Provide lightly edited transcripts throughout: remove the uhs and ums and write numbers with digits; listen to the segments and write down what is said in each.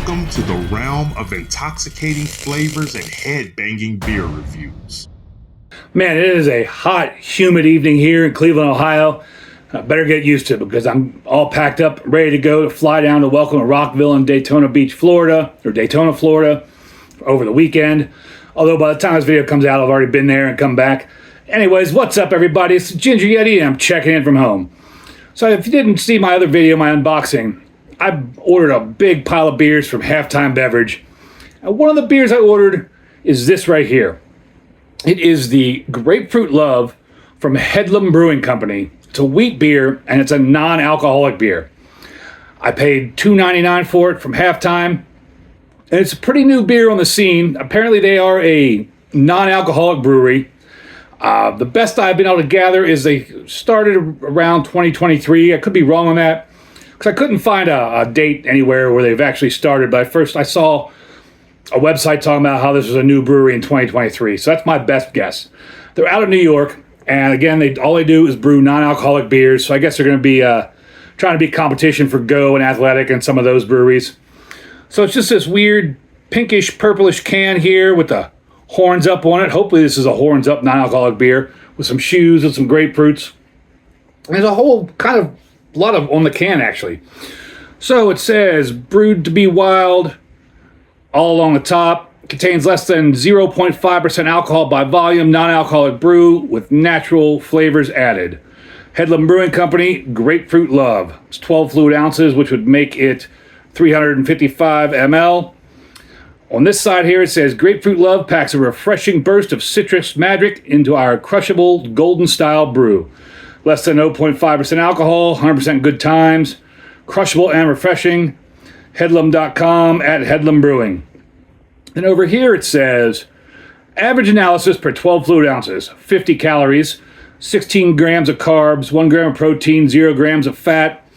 Welcome to the realm of intoxicating flavors and head-banging beer reviews. Man, it is a hot, humid evening here in Cleveland, Ohio. I better get used to it because I'm all packed up, ready to go to fly down to welcome to Rockville and Daytona Beach, Florida, over the weekend. Although by the time this video comes out, I've already been there and come back. Anyways, what's up, everybody? It's Ginger Yeti, and I'm checking in from home. So if you didn't see my other video, my unboxing, I ordered a big pile of beers from Halftime Beverage. And one of the beers I ordered is this right here. It is the Grapefruit Love from Hedlum Brewing Company. It's a wheat beer, and it's a non-alcoholic beer. I paid $2.99 for it from Halftime, and it's a pretty new beer on the scene. Apparently, they are a non-alcoholic brewery. The best I've been able to gather is they started around 2023. I could be wrong on that, because I couldn't find a date anywhere where they've actually started. But first, I saw a website talking about how this was a new brewery in 2023. So that's my best guess. They're out of New York, and again, all they do is brew non-alcoholic beers. So I guess they're going to be trying to be competition for Go and Athletic and some of those breweries. So it's just this weird pinkish, purplish can here with the horns up on it. Hopefully this is a horns up non-alcoholic beer with some shoes and some grapefruits. There's a whole kind of lot of on the can, actually. So it says, brewed to be wild, all along the top. Contains less than 0.5% alcohol by volume, non-alcoholic brew with natural flavors added. Hedlum Brewing Company, Grapefruit Love. It's 12 fluid ounces, which would make it 355 ml. On this side here, it says, Grapefruit Love packs a refreshing burst of citrus magic into our crushable golden style brew. Less than 0.5% alcohol, 100% good times, crushable and refreshing. Hedlum.com at Hedlum Brewing. And over here it says, average analysis per 12 fluid ounces, 50 calories, 16 grams of carbs, 1 gram of protein, 0 grams of fat.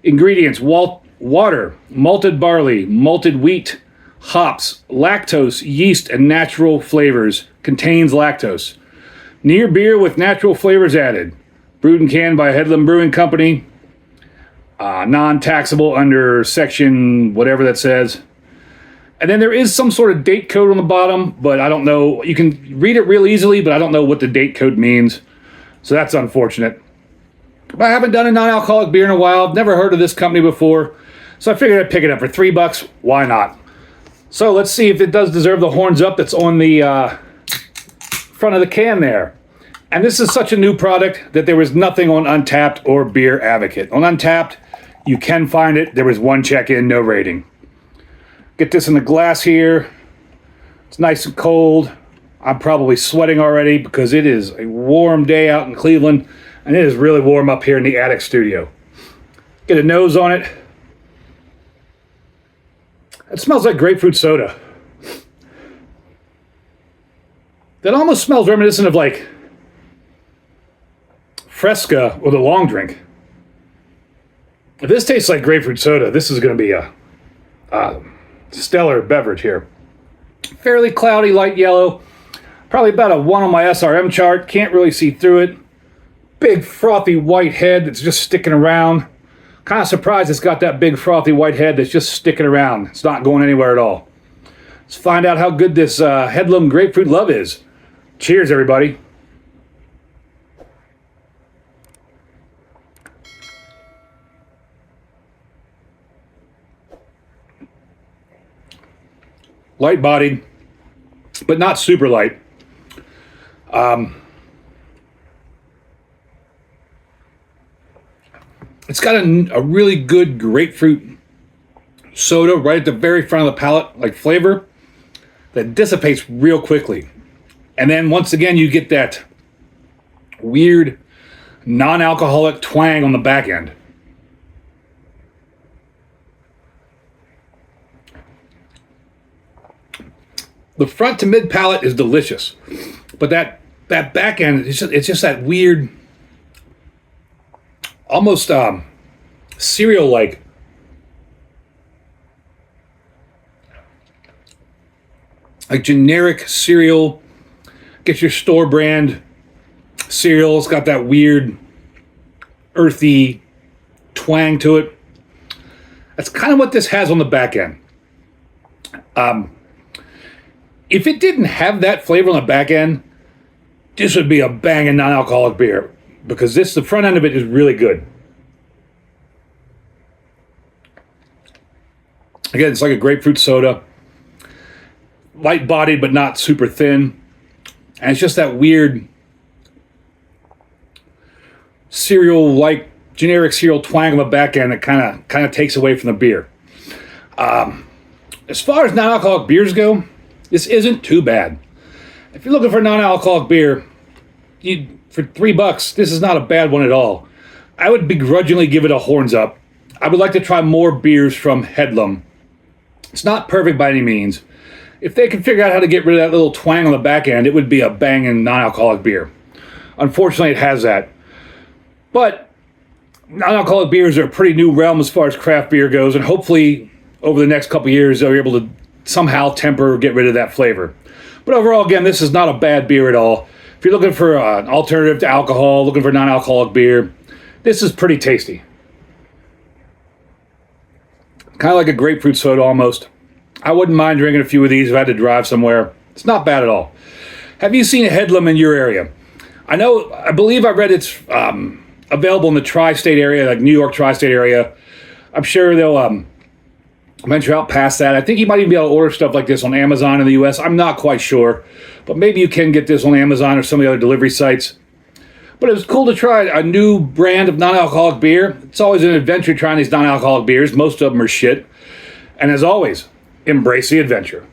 Ingredients, water, malted barley, malted wheat, hops, lactose, yeast, and natural flavors. Contains lactose. Near beer with natural flavors added. Brewed and canned by Hedlum Brewing Company. Non-taxable under section whatever that says. And then there is some sort of date code on the bottom, but I don't know. You can read it real easily, but I don't know what the date code means. So that's unfortunate. But I haven't done a non-alcoholic beer in a while. I've never heard of this company before. So I figured I'd pick it up for $3. Why not? So let's see if it does deserve the horns up that's on the front of the can there. And this is such a new product that there was nothing on Untapped or Beer Advocate. On Untapped, you can find it. There was one check-in, no rating. Get this in the glass here. It's nice and cold. I'm probably sweating already because it is a warm day out in Cleveland, and it is really warm up here in the attic studio. Get a nose on it. It smells like grapefruit soda. That almost smells reminiscent of like Fresca or the long drink. If this tastes like grapefruit soda, this is going to be a stellar beverage here. Fairly cloudy, light yellow. Probably about a 1 on my SRM chart. Can't really see through it. Big frothy white head that's just sticking around. Kind of surprised it's got that big frothy white head that's just sticking around. It's not going anywhere at all. Let's find out how good this Hedlum Grapefruit Love is. Cheers, everybody. Light-bodied, but not super light. It's got a really good grapefruit soda right at the very front of the palate, like flavor, that dissipates real quickly. And then once again, you get that weird non-alcoholic twang on the back end. The front to mid palate is delicious, but that back end, it's just that weird, almost cereal-like. Like generic cereal. Get your store brand cereal. It's got that weird, earthy twang to it. That's kind of what this has on the back end. If it didn't have that flavor on the back end, this would be a banging non-alcoholic beer, because the front end of it is really good. Again, it's like a grapefruit soda, light-bodied but not super thin, and it's just that weird cereal-like generic cereal twang on the back end that kind of takes away from the beer. As far as non-alcoholic beers go, this isn't too bad. If you're looking for a non-alcoholic beer, for $3, this is not a bad one at all. I would begrudgingly give it a horns up. I would like to try more beers from Hedlum. It's not perfect by any means. If they could figure out how to get rid of that little twang on the back end, it would be a banging non-alcoholic beer. Unfortunately, it has that. But non-alcoholic beers are a pretty new realm as far as craft beer goes, and hopefully over the next couple of years they'll be able to somehow temper or get rid of that flavor. But overall, again, this is not a bad beer at all. If you're looking for an alternative to alcohol, looking for non-alcoholic beer, this is pretty tasty. Kind of like a grapefruit soda almost. I wouldn't mind drinking a few of these if I had to drive somewhere. It's not bad at all. Have you seen a Hedlum in your area? I believe I read it's available in the tri-state area, like New York tri-state area. I'm sure they'll venture out past that. I think you might even be able to order stuff like this on Amazon in the US. I'm not quite sure, but maybe you can get this on Amazon or some of the other delivery sites. But it was cool to try a new brand of non-alcoholic beer. It's always an adventure trying these non-alcoholic beers. Most of them are shit. And as always, embrace the adventure.